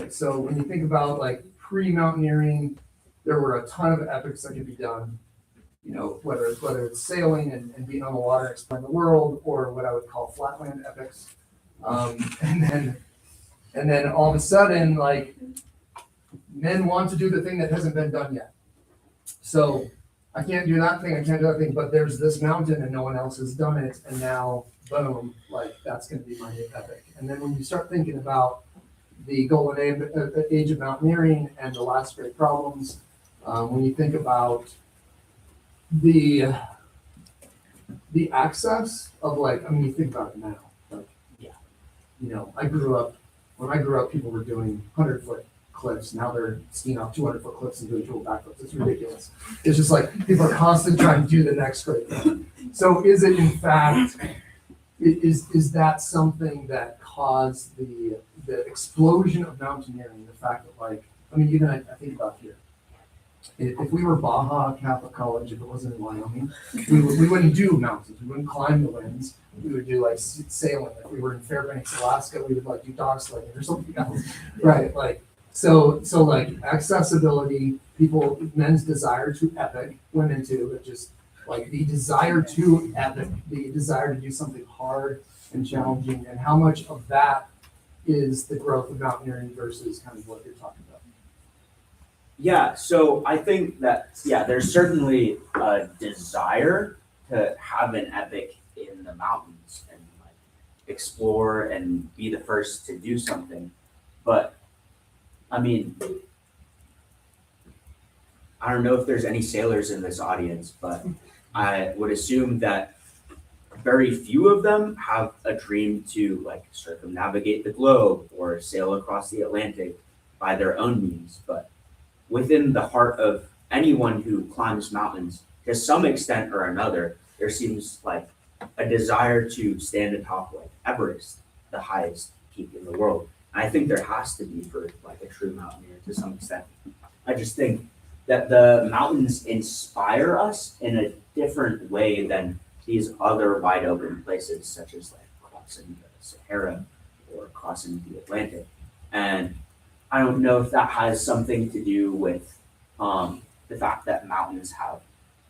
right? So when you think about like pre-mountaineering, there were a ton of epics that could be done. You know, whether it's sailing and being on the water, and exploring the world, or what I would call flatland epics. And then all of a sudden, like, men want to do the thing that hasn't been done yet. So I can't do that thing, I can't do that thing, but there's this mountain and no one else has done it, and now, boom, like, that's gonna be my new epic. And then when you start thinking about the golden age of mountaineering and the last great problems, when you think about the access of, like, I mean, you think about it now, like, Yeah. you know, when I grew up, people were doing 100-foot cliffs. Now they're skiing off 200-foot cliffs and doing dual backflips. It's ridiculous. It's just like people are constantly trying to do the next great thing. So is it in fact, is that something that caused the explosion of mountaineering? The fact that, like, I mean, even I think about here. If we were Baja Catholic College, if it wasn't in Wyoming, we wouldn't do mountains. We wouldn't climb the winds. We would do like sailing. If we were in Fairbanks, Alaska, we would like do dog sledding or something else, right? Like so like accessibility, men's desire to epic, women too, but just like the desire to epic, the desire to do something hard and challenging, and how much of that is the growth of mountaineering versus kind of what you're talking about. Yeah, so I think that, there's certainly a desire to have an epic in the mountains and like explore and be the first to do something. But I mean, I don't know if there's any sailors in this audience, but I would assume that very few of them have a dream to like circumnavigate the globe or sail across the Atlantic by their own means. But within the heart of anyone who climbs mountains, to some extent or another, there seems like a desire to stand atop like Everest, the highest peak in the world. And I think there has to be for like a true mountaineer to some extent. I just think that the mountains inspire us in a different way than these other wide open places, such as like crossing the Sahara or crossing the Atlantic. And I don't know if that has something to do with the fact that mountains have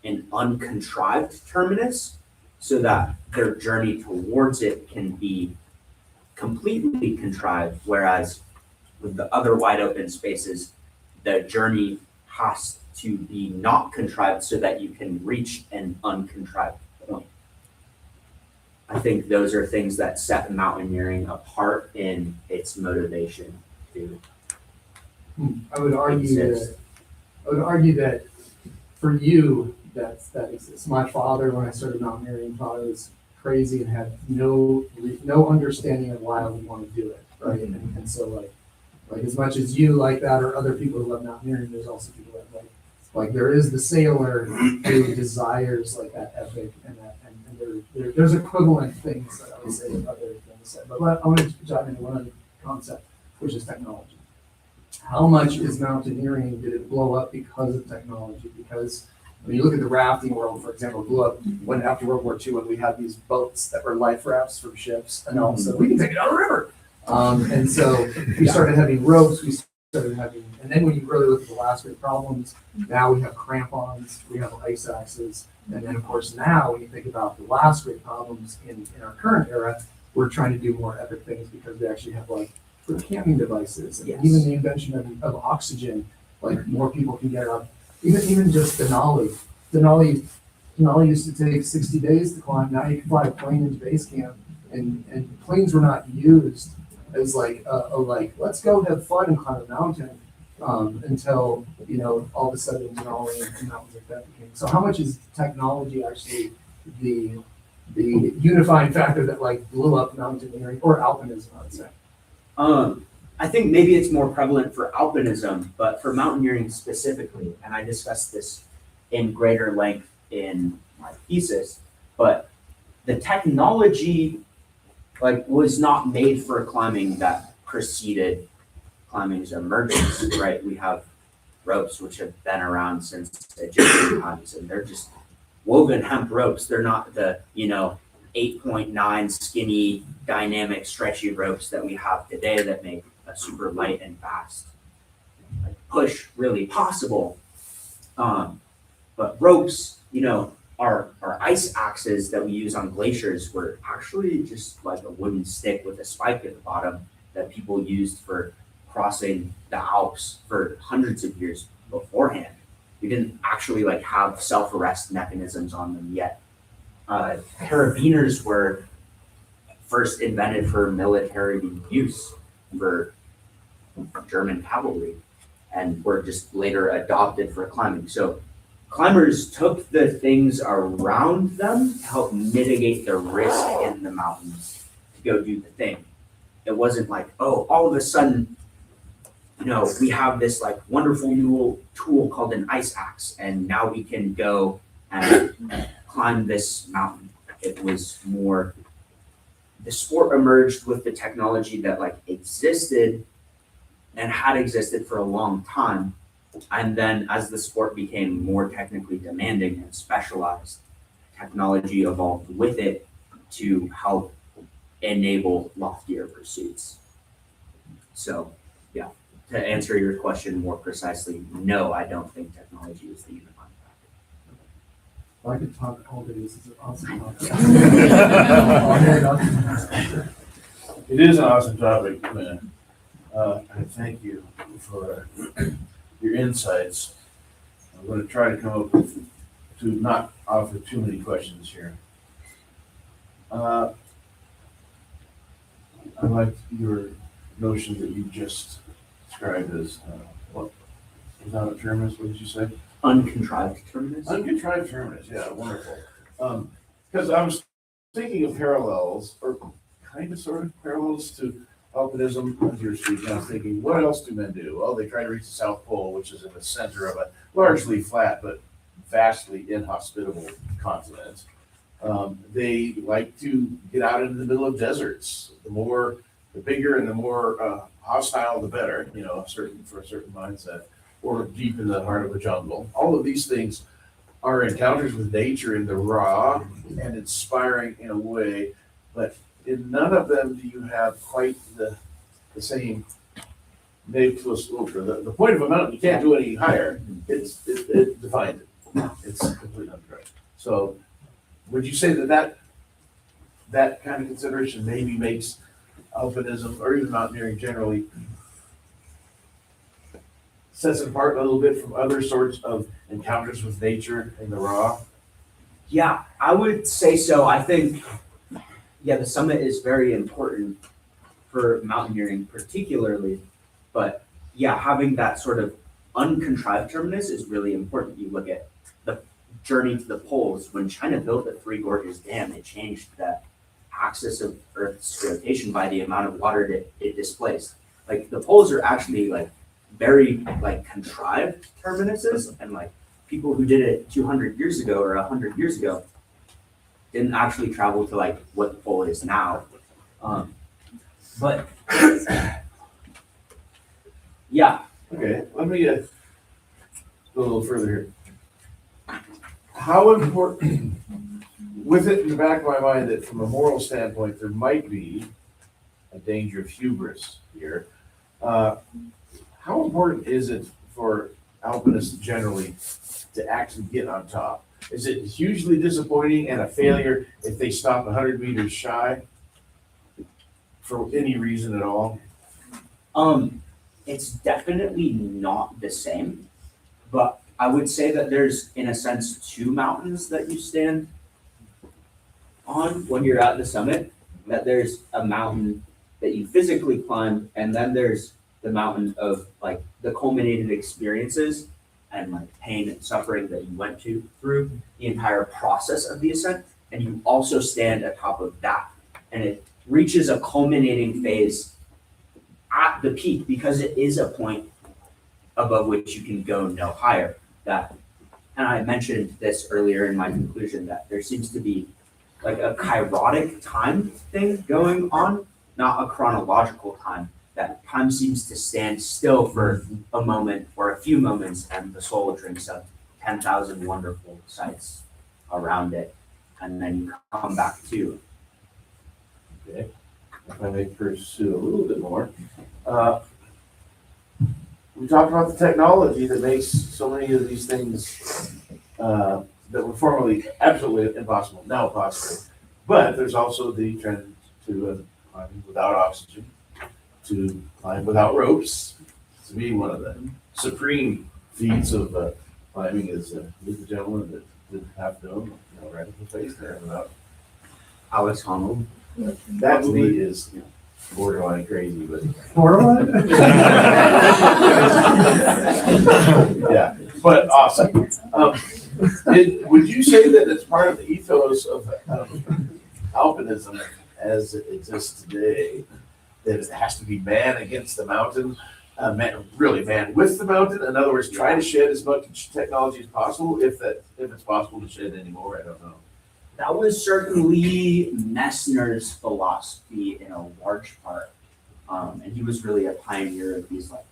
an uncontrived terminus, so that their journey towards it can be completely contrived, whereas with the other wide open spaces, the journey has to be not contrived so that you can reach an uncontrived point. I think those are things that set mountaineering apart in its motivation to I would argue that for you, that exists. My father, when I started mountaineering, thought it was crazy and had no understanding of why I would want to do it, right? And so like as much as you like that, or other people who love mountaineering, there's also people that like there is the sailor who desires like that epic and there's equivalent things that I would say that other things said. But I want to dive into one other concept, which is technology. How much is mountaineering, did it blow up because of technology? Because when you look at the rafting world, for example, it blew up when after World War II, when we had these boats that were life rafts from ships, and all of a sudden we can take it down the river. And so we started having ropes, and then when you really look at the last great problems, now we have crampons, we have ice axes, and then of course now when you think about the last great problems in our current era, we're trying to do more epic things because we actually have like for camping devices, and even the invention of oxygen, like more people can get up. Even just Denali. Denali used to take 60 days to climb. Now you can fly a plane into base camp, and planes were not used as like let's go have fun and climb a mountain until all of a sudden Denali and mountains like that became. So how much is technology actually the unifying factor that like blew up mountaineering or alpinism, I would say? I think maybe it's more prevalent for alpinism, but for mountaineering specifically, and I discussed this in greater length in my thesis, but the technology was not made for climbing that preceded climbing's emergence, right? We have ropes which have been around since Egyptian times, and they're just woven hemp ropes. They're not the, 8.9 skinny, dynamic, stretchy ropes that we have today that make a super light and fast like, push really possible. But ropes, our ice axes that we use on glaciers were actually just like a wooden stick with a spike at the bottom that people used for crossing the Alps for hundreds of years beforehand. We didn't actually like have self-arrest mechanisms on them yet. Carabiners were first invented for military use for German cavalry and were just later adopted for climbing. So climbers took the things around them to help mitigate the risk in the mountains to go do the thing. It wasn't like, oh, all of a sudden, we have this like wonderful new tool called an ice axe, and now we can go and climb this mountain. It was more, the sport emerged with the technology that like existed and had existed for a long time. And then as the sport became more technically demanding and specialized, technology evolved with it to help enable loftier pursuits. So, yeah, to answer your question more precisely, no, I don't think technology is the unifying factor. Well, I could talk all day. This is an awesome topic. It is an awesome topic, man. I thank you for your insights. I'm going to try to come up with, to not offer too many questions here. I like your notion that you just described as, what was that a terminus? What did you say? Uncontrived terminus? Uncontrived terminus, yeah, wonderful. Because I was thinking of parallels, or kind of sort of parallels to alpinism as you're speaking. I was thinking, what else do men do? Well, they try to reach the South Pole, which is in the center of a largely flat but vastly inhospitable continent. They like to get out into the middle of deserts. The bigger and the more hostile, the better, for a certain mindset, or deep in the heart of a jungle. All of these things are encounters with nature in the raw and inspiring in a way, but in none of them do you have quite the same nave plus ultra. The point of a mountain, you can't do any higher. It defined it. It's completely uncorrect. So would you say that kind of consideration maybe makes alpinism or even mountaineering generally sets it apart a little bit from other sorts of encounters with nature in the raw? Yeah, I would say so. I think, the summit is very important for mountaineering particularly, but having that sort of uncontrived terminus is really important. You look at the journey to the poles. When China built the Three Gorges Dam, it changed the axis of Earth's rotation by the amount of water it displaced. Like the poles are actually like very like contrived terminuses, and like people who did it 200 years ago or 100 years ago didn't actually travel to like what the pole is now. But Okay, let me go a little further here. How important, with it in the back of my mind that from a moral standpoint, there might be a danger of hubris here. How important is it for alpinists generally to actually get on top? Is it hugely disappointing and a failure if they stop 100 meters shy for any reason at all? It's definitely not the same, but I would say that there's, in a sense, two mountains that you stand on when you're at the summit. That there's a mountain that you physically climb, and then there's the mountain of like the culminated experiences and like pain and suffering that you went through the entire process of the ascent, and you also stand atop of that, and it reaches a culminating phase at the peak because it is a point above which you can go no higher. And I mentioned this earlier in my conclusion, that there seems to be like a kairotic time thing going on, not a chronological time. That time seems to stand still for a moment or a few moments, and the soul drinks up 10,000 wonderful sights around it, and then you come back to Okay, if I may pursue a little bit more. We talked about the technology that makes so many of these things that were formerly absolutely impossible, now possible. But there's also the trend to climb without oxygen, to climb without ropes. To me, one of the supreme feats of climbing is the gentleman that didn't have to know, right in the face there without. Alex Honnold. That to me is borderline crazy, but Borderline? yeah, but awesome. Would you say that it's part of the ethos of alpinism as it exists today, that it has to be man against the mountain, really man with the mountain? In other words, try to shed as much technology as possible, if it's possible to shed anymore, I don't know. That was certainly Messner's philosophy in a large part. And he was really a pioneer of these like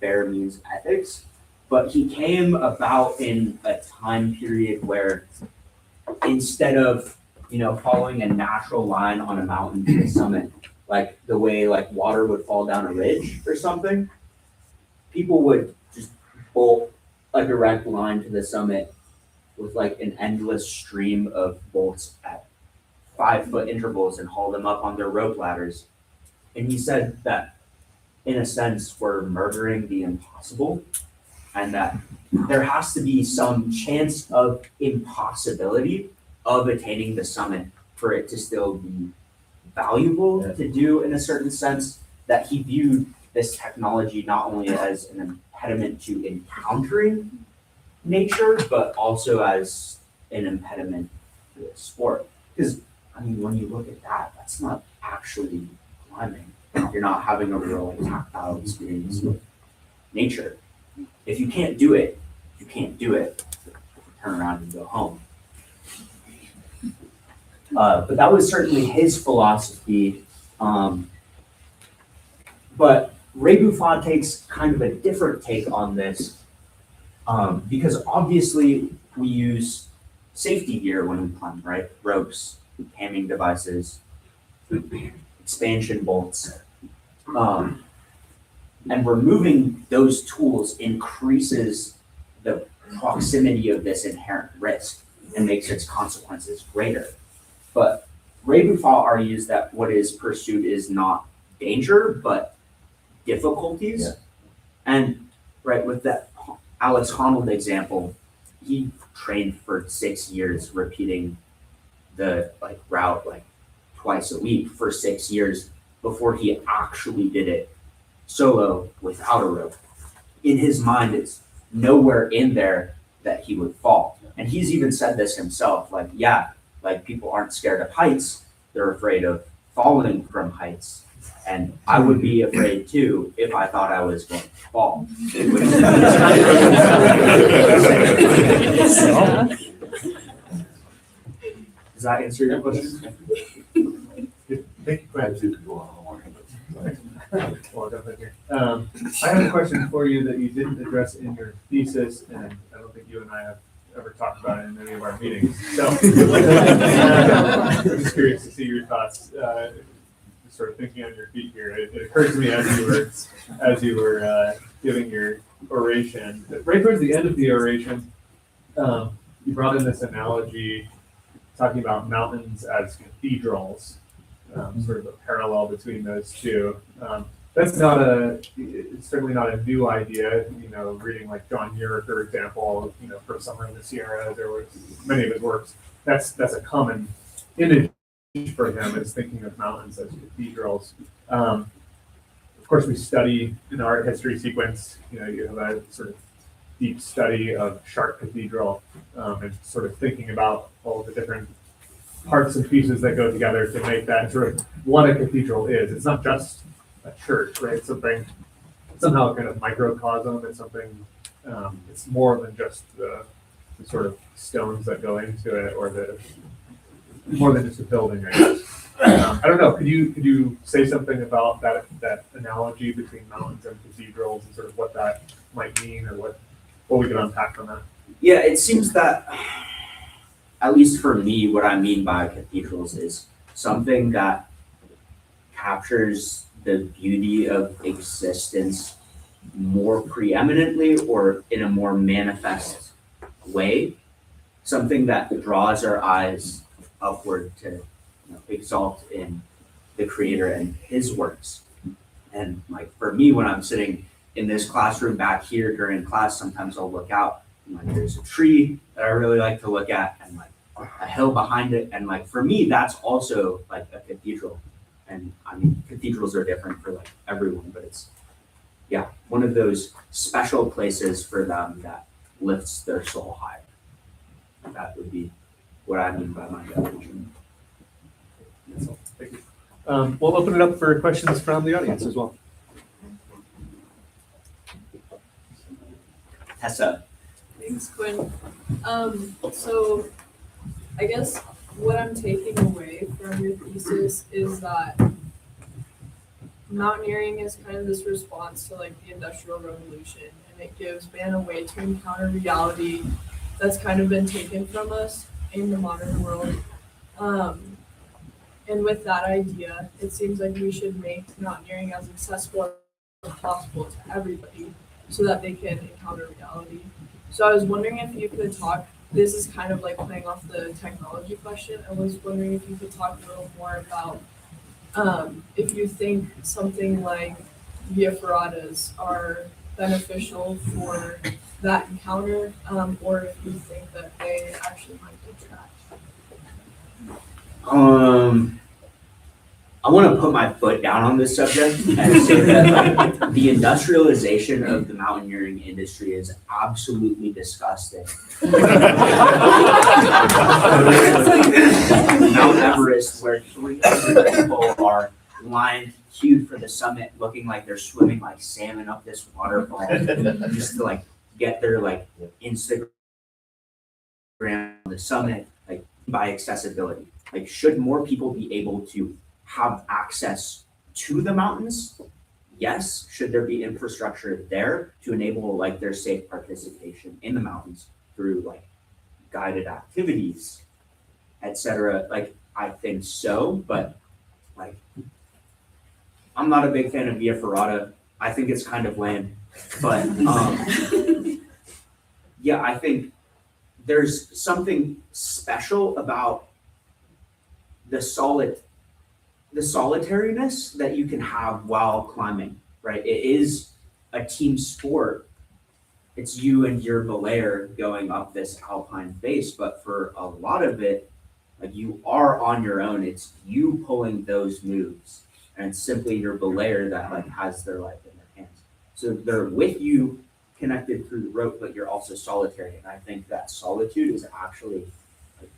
bare means ethics. But he came about in a time period where instead of, following a natural line on a mountain to the summit, like the way like water would fall down a ridge or something, people would just bolt a direct line to the summit with like an endless stream of bolts at 5-foot intervals and haul them up on their rope ladders. And he said that in a sense we're murdering the impossible, and that there has to be some chance of impossibility of attaining the summit for it to still be valuable to do, in a certain sense, that he viewed this technology not only as an impediment to encountering nature, but also as an impediment to the sport. Because, when you look at that, that's not actually climbing. You're not having a real like, tactile experience with nature. If you can't do it, you can't do it. Turn around and go home. But that was certainly his philosophy. But Ray Buffon takes kind of a different take on this, because obviously we use safety gear when we climb, right? Ropes, hamming devices, expansion bolts. And removing those tools increases the proximity of this inherent risk and makes its consequences greater. But Ray Buffon argues that what is pursued is not danger, but difficulties. Yeah. And right, with that Alex Honnold example, he trained for 6 years, repeating the route twice a week for 6 years before he actually did it solo without a rope. In his mind, it's nowhere in there that he would fall. And he's even said this himself, people aren't scared of heights, they're afraid of falling from heights. And I would be afraid too if I thought I was going to fall. Does that answer your question? Thank you, Quinn. Well, definitely here. I have a question for you that you didn't address in your thesis, and I don't think you and I have ever talked about it in any of our meetings. So I'm just curious to see your thoughts. Just sort of thinking on your feet here. It occurred to me as you were giving your oration, right towards the end of the oration, you brought in this analogy talking about mountains as cathedrals. Sort of a parallel between those two. That's it's certainly not a new idea. Reading like John Muir, for example, for Summer in the Sierras, there were many of his works. That's a common image for him, is thinking of mountains as cathedrals. Of course, we study in our art history sequence. You have a sort of deep study of Chartres Cathedral, and sort of thinking about all the different parts and pieces that go together to make that sort of what a cathedral is. It's not just a church, right? It's something somehow kind of microcosm. It's something. It's more than just the sort of stones that go into it, or more than just a building, I guess. I don't know. Could you say something about that analogy between mountains and cathedrals, and sort of what that might mean, or what we could unpack from that? Yeah, it seems that, at least for me, what I mean by cathedrals is something that captures the beauty of existence more preeminently or in a more manifest way, something that draws our eyes upward to exalt in the creator and his works. And like for me, when I'm sitting in this classroom back here during class, sometimes I'll look out and like there's a tree that I really like to look at and like a hill behind it. And like for me, that's also like a cathedral. And I mean, cathedrals are different for like everyone, but it's, yeah, one of those special places for them that lifts their soul higher. That would be what I mean by my definition. That's all. Thank you. We'll open it up for questions from the audience as well. Tessa. Thanks, Quinn. So I guess what I'm taking away from your thesis is that mountaineering is kind of this response to like the Industrial Revolution, and it gives man a way to encounter reality that's kind of been taken from us in the modern world. And with that idea, it seems like we should make mountaineering as accessible as possible to everybody so that they can encounter reality. So I was wondering if you could talk, this is kind of like playing off the technology question. I was wondering if you could talk a little more about if you think something like via ferratas are beneficial for that encounter, or if you think that they actually might detract. I want to put my foot down on this subject and say that like, the industrialization of the mountaineering industry is absolutely disgusting. Mount Everest, where 300 people are lined, queued for the summit, looking like they're swimming like salmon up this waterfall, just to like get their like Instagram on the summit, like by accessibility. Like, should more people be able to have access to the mountains? Yes. Should there be infrastructure there to enable like their safe participation in the mountains through like guided activities, etc.? Like, I think so, but like, I'm not a big fan of Via Ferrata. I think it's kind of lame, but yeah, I think there's something special about the solitariness that you can have while climbing, right? It is a team sport. It's you and your belayer going up this alpine face, but for a lot of it, like you are on your own. It's you pulling those moves, and it's simply your belayer that like has their life in their hands. So they're with you, connected through the rope, but you're also solitary. And I think that solitude is actually like,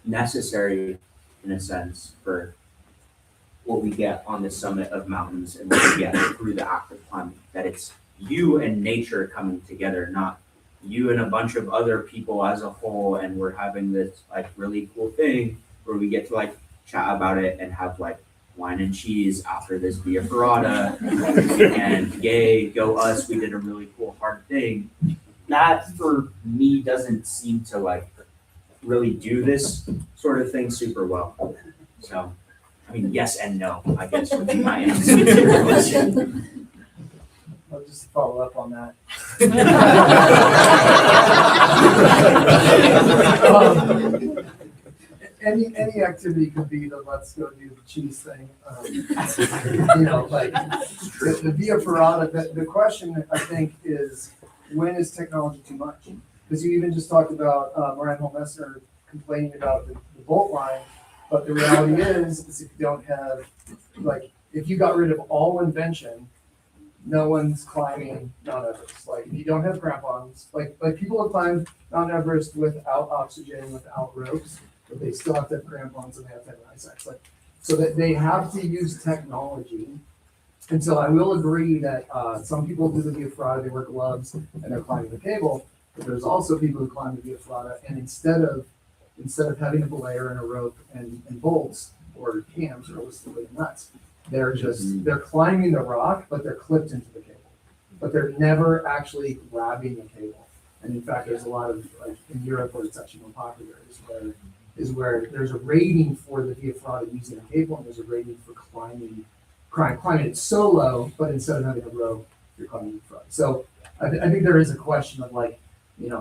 necessary in a sense for what we get on the summit of mountains and what we get through the act of climbing. That it's you and nature coming together, not you and a bunch of other people as a whole, and we're having this like really cool thing where we get to like chat about it and have like wine and cheese after this Via Ferrata and yay, go us, we did a really cool hard thing. That for me doesn't seem to like really do this sort of thing super well. So I mean, yes and no, I guess would be my answer to your question. I'll just follow up on that. Any activity could be the let's go do the cheese thing. You know, like the Via Ferrata, the question I think is, when is technology too much? Because you even just talked about Ryan Holmesser complaining about the bolt line, but the reality is if you don't have, like, if you got rid of all invention, no one's climbing Mount Everest. Like, if you don't have crampons, like people have climbed Mount Everest without oxygen, without ropes, but they still have to have crampons and they have to have an ice axe. Like, so that they have to use technology. And so I will agree that some people do the Via Ferrata, they wear gloves and they're climbing the cable, but there's also people who climb the Via Ferrata, and instead of having a belayer and a rope and bolts or cams or twisted nuts, they're climbing the rock, but they're clipped into the cable. But they're never actually grabbing the cable. And in fact, there's a lot of, like in Europe where it's actually more popular, is where is where there's a rating for the Via Ferrata using a cable, and there's a rating for climbing it solo, but instead of having a rope, you're climbing in front. So I think there is a question of like,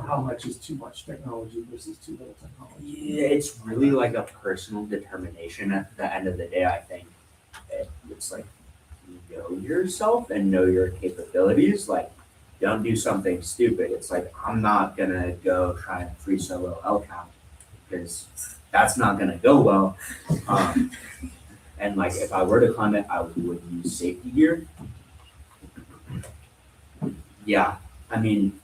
how much is too much technology versus too little technology. Yeah, it's really like a personal determination at the end of the day, I think. It's like, know yourself and know your capabilities. Like, don't do something stupid. It's like, I'm not gonna go try and free solo El Cap because that's not gonna go well. And like, if I were to climb it, I would use safety gear. Yeah, I mean,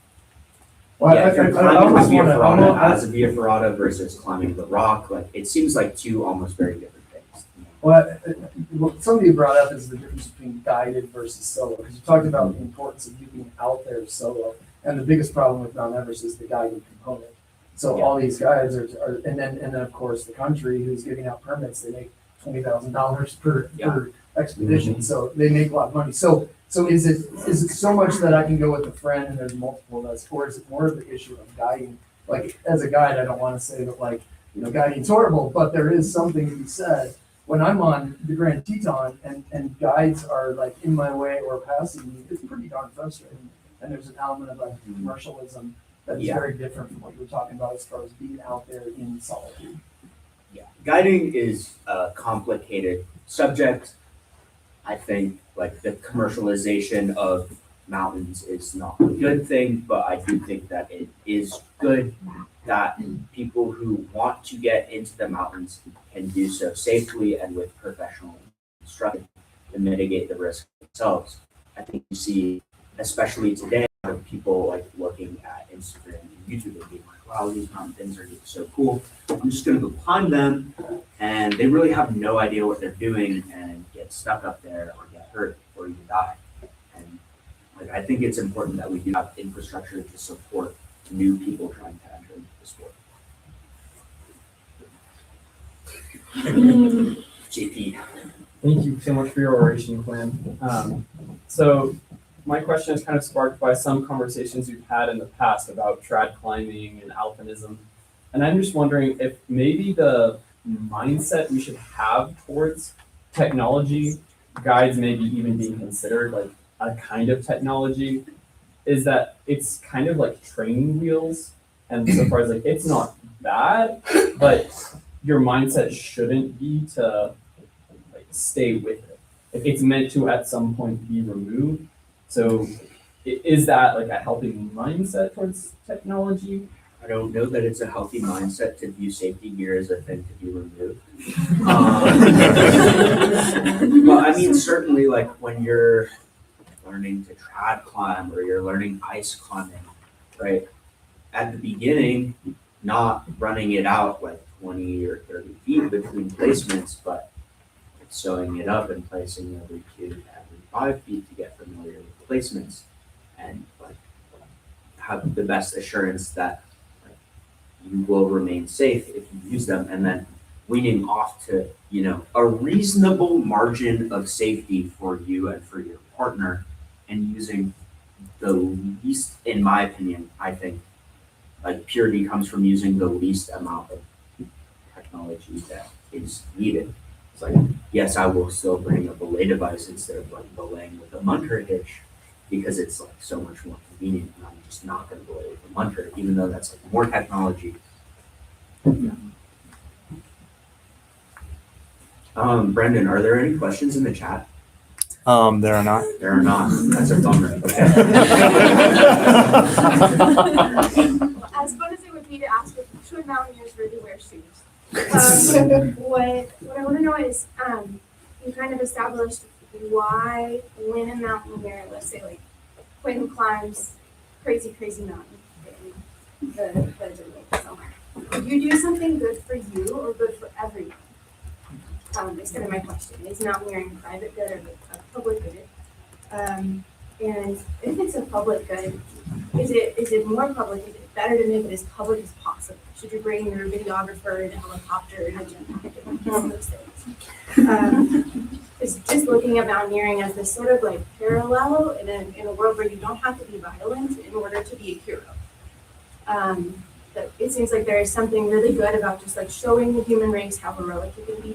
Well, yeah, if you're I climbing the almost Via wanna- I Ferrata wanna- as a Via Ferrata versus climbing the rock, like, it seems like two almost very different things. What somebody you brought up is the difference between guided versus solo, because you talked about the importance of you being out there solo, and the biggest problem with Mount Everest is the guided component. So all these guides are, and then of course the country who's giving out permits, they make $20,000 per expedition, so they make a lot of money. So is it so much that I can go with a friend and there's multiple of us, or is it more of the issue of guiding? Like, as a guide, I don't want to say that like, guiding's horrible, but there is something to be said. When I'm on the Grand Teton and guides are like in my way or passing me, it's pretty darn frustrating. And there's an element of like commercialism that is very different from what you were talking about as far as being out there in solitude. Yeah, guiding is a complicated subject. I think like the commercialization of mountains is not a good thing, but I do think that it is good that people who want to get into the mountains can do so safely and with professional instruction to mitigate the risk themselves. I think you see, especially today, a lot of people like looking at Instagram and YouTube and being like, wow, these mountain things are so cool. I'm just gonna go climb them. And they really have no idea what they're doing and get stuck up there or get hurt or even die. And like, I think it's important that we do have infrastructure to support new people trying to enter into the sport. JP. Thank you so much for your oration, Quinn. So my question is kind of sparked by some conversations we've had in the past about trad climbing and alpinism. And I'm just wondering if maybe the mindset we should have towards technology, guides maybe even being considered like a kind of technology, is that it's kind of like training wheels. And so far as like, it's not bad, but your mindset shouldn't be to like stay with it. It's meant to at some point be removed. So is that like a healthy mindset towards technology? I don't know that it's a healthy mindset to view safety gear as a thing to be removed. Well, I mean, certainly like when you're learning to trad climb or you're learning ice climbing, right? At the beginning, not running it out like 20 or 30 feet between placements, but sewing it up and placing every 2 to every 5 feet to get familiar with placements and like have the best assurance that like, you will remain safe if you use them, and then weaning off to a reasonable margin of safety for you and for your partner, and using the least, in my opinion, I think like purity comes from using the least amount of technology that is needed. It's like, yes, I will still bring a belay device instead of like belaying with a munter hitch because it's like so much more convenient, and I'm just not going to belay with a munter, even though that's like more technology. Brendan, are there any questions in the chat? There are not. There are not. That's a bummer. Okay. As fun as it would be to ask if should mountaineers really wear shoes. What I want to know is, you kind of established why when a mountaineer, let's say like Quinn climbs crazy mountain in the desert somewhere, would you do something good for you or good for everyone? Is kind of my question. Is mountaineering a private good or a public good? And if it's a public good, is it more public? Is it better to make it as public as possible? Should you bring your videographer and a helicopter and a jetpack and all those things? It's just looking at mountaineering as this sort of like parallel in a world where you don't have to be violent in order to be a hero. that it seems like there is something really good about just like showing the human race how heroic it can be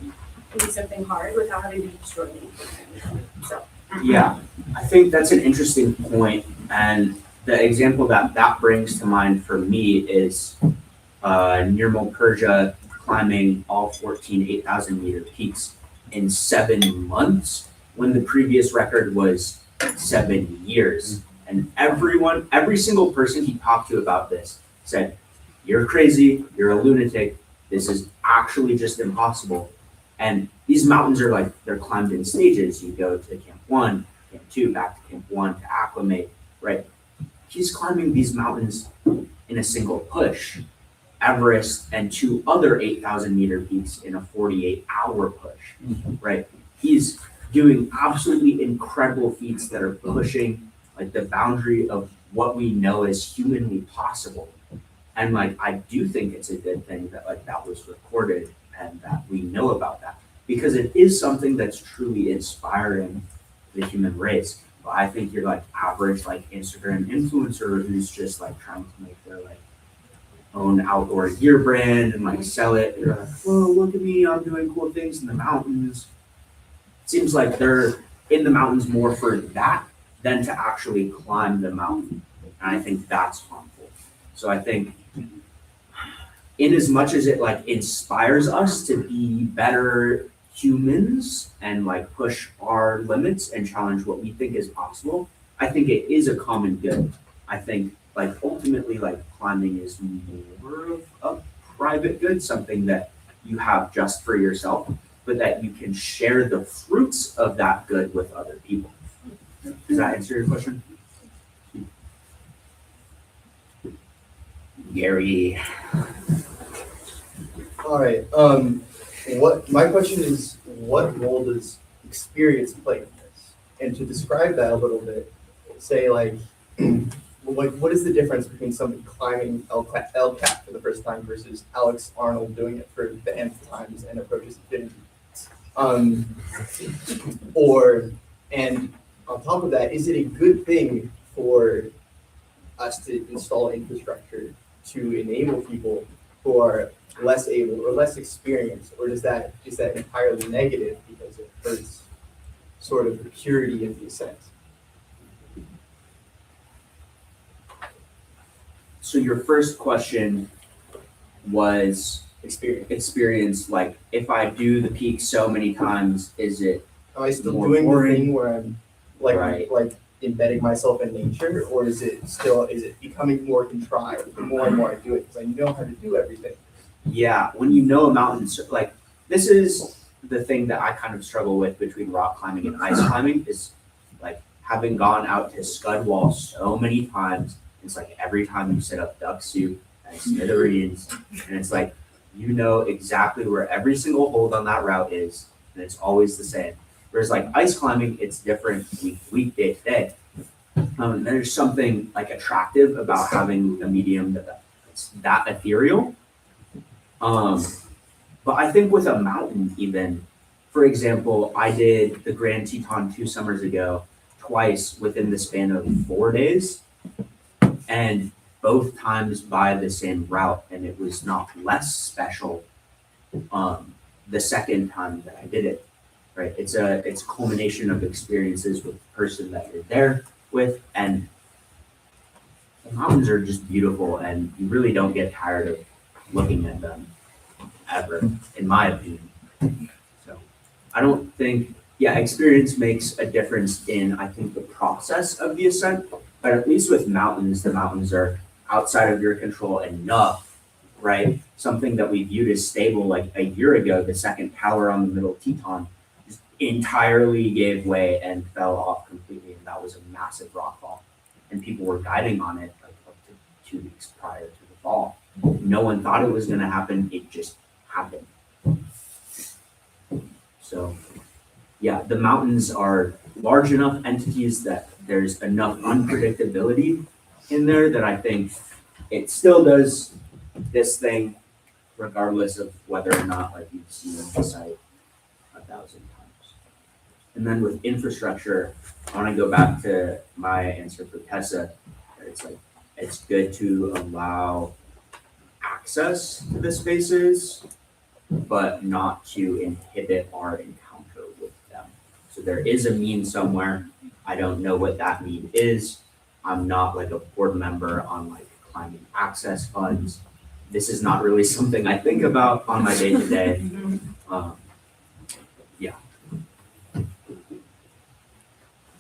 and do something hard without having to destroy anything. So Yeah, I think that's an interesting point, and the example that brings to mind for me is Nirmal Persia climbing all 14 8,000 meter peaks in 7 months when the previous record was 7 years. And every single person he talked to about this said, "You're crazy, you're a lunatic, this is actually just impossible." And these mountains are like, they're climbed in stages. You go to Camp 1, Camp 2, back to Camp 1 to acclimate, right? He's climbing these mountains in a single push. Everest and 2 other 8,000 meter peaks in a 48-hour push, right? He's doing absolutely incredible feats that are pushing like the boundary of what we know is humanly possible. And like, I do think it's a good thing that like that was recorded and that we know about that, because it is something that's truly inspiring the human race. But I think you're like average like Instagram influencer who's just like trying to make their like own outdoor gear brand and like sell it. You're like, whoa, look at me, I'm doing cool things in the mountains. It seems like they're in the mountains more for that than to actually climb the mountain. And I think that's harmful. So I think in as much as it like inspires us to be better humans and like push our limits and challenge what we think is possible, I think it is a common good. I think like ultimately like climbing is more of a private good, something that you have just for yourself, but that you can share the fruits of that good with other people. Does that answer your question? Gary. All right. What my question is, what role does experience play in this? And to describe that a little bit, say like, what is the difference between somebody climbing El Cap for the first time versus Alex Arnold doing it for the nth times and approaches infinity? And on top of that, is it a good thing for us to install infrastructure to enable people who are less able or less experienced, or is that entirely negative because it hurts sort of the purity of the ascent? So your first question was Experience. like if I do the peak so many times, is it Am I still more doing boring? the thing where I'm like Right. like embedding myself in nature, or is it becoming more contrived the more and more I do it because I know how to do everything? Yeah, when you know a mountain, like this is the thing that I kind of struggle with between rock climbing and ice climbing is like having gone out to Scud Wall so many times. It's like every time you set up duck soup and smithereens, and it's like you know exactly where every single hold on that route is, and it's always the same. Whereas like ice climbing, it's different week to week, day to day. There's something like attractive about having a medium that's that ethereal. But I think with a mountain, even, for example, I did the Grand Teton 2 summers ago, twice within the span of 4 days, and both times by the same route, and it was not less special the second time that I did it. Right? It's a culmination of experiences with the person that you're there with, and the mountains are just beautiful, and you really don't get tired of looking at them ever, in my opinion. So I don't think, experience makes a difference in, I think, the process of the ascent, but at least with mountains, the mountains are outside of your control enough, right? Something that we viewed as stable like a year ago, the second tower on the middle Teton, just entirely gave way and fell off completely, and that was a massive rock fall. And people were guiding on it like up to 2 weeks prior to the fall. No one thought it was going to happen, it just happened. So the mountains are large enough entities that there's enough unpredictability in there that I think it still does this thing regardless of whether or not like you've seen the site 1,000 times. And then with infrastructure, I want to go back to my answer for Tessa. It's like it's good to allow access to the spaces, but not to inhibit our encounter with them. So there is a mean somewhere. I don't know what that mean is. I'm not like a board member on like climbing access funds. This is not really something I think about on my day-to-day.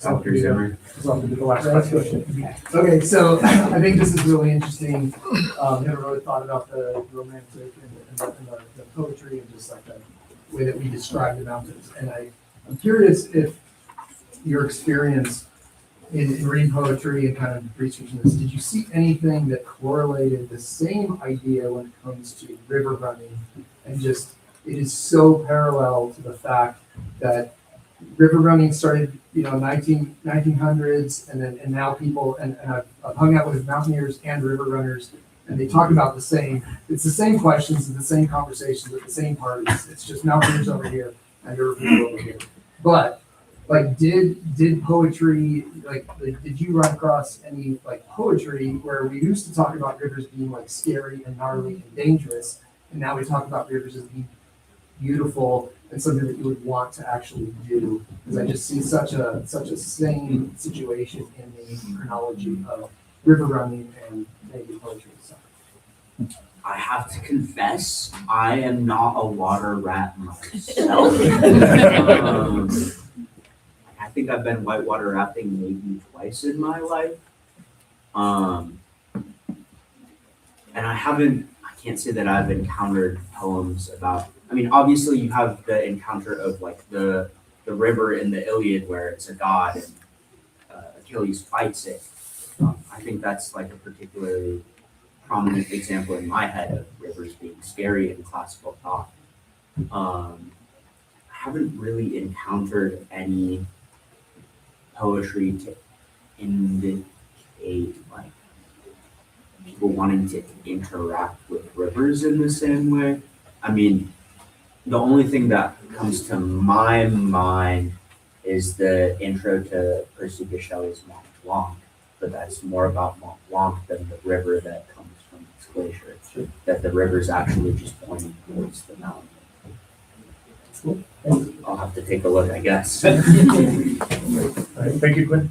Dr. Zimmer. So I'll do the last question. Okay, so I think this is really interesting. Never really thought about the romantic and the poetry and just like the way that we describe the mountains. And I'm curious if your experience in reading poetry and kind of researching this, did you see anything that correlated the same idea when it comes to river running? And just, it is so parallel to the fact that river running started, 1900s, and now people, and I've hung out with mountaineers and river runners, and they talk about it's the same questions and the same conversations at the same parties. It's just mountaineers over here and river people over here. But like, did poetry, did you run across any like poetry where we used to talk about rivers being like scary and gnarly and dangerous, and now we talk about rivers as being beautiful and something that you would want to actually do? Because I just see such a same situation in the chronology of river running and maybe poetry and stuff. I have to confess, I am not a water rat myself. I think I've been whitewater rafting maybe twice in my life. And I can't say that I've encountered poems about, obviously you have the encounter of like the river in the Iliad where it's a god and Achilles fights it. I think that's like a particularly prominent example in my head of rivers being scary in classical thought. I haven't really encountered any poetry to indicate like people wanting to interact with rivers in the same way. The only thing that comes to my mind is the intro to Percy Shelley's Mont Blanc, but that's more about Mont Blanc than the river that comes from its glacier. That the river's actually just pointing towards the mountain. I'll have to take a look, I guess. All right, thank you, Quinn.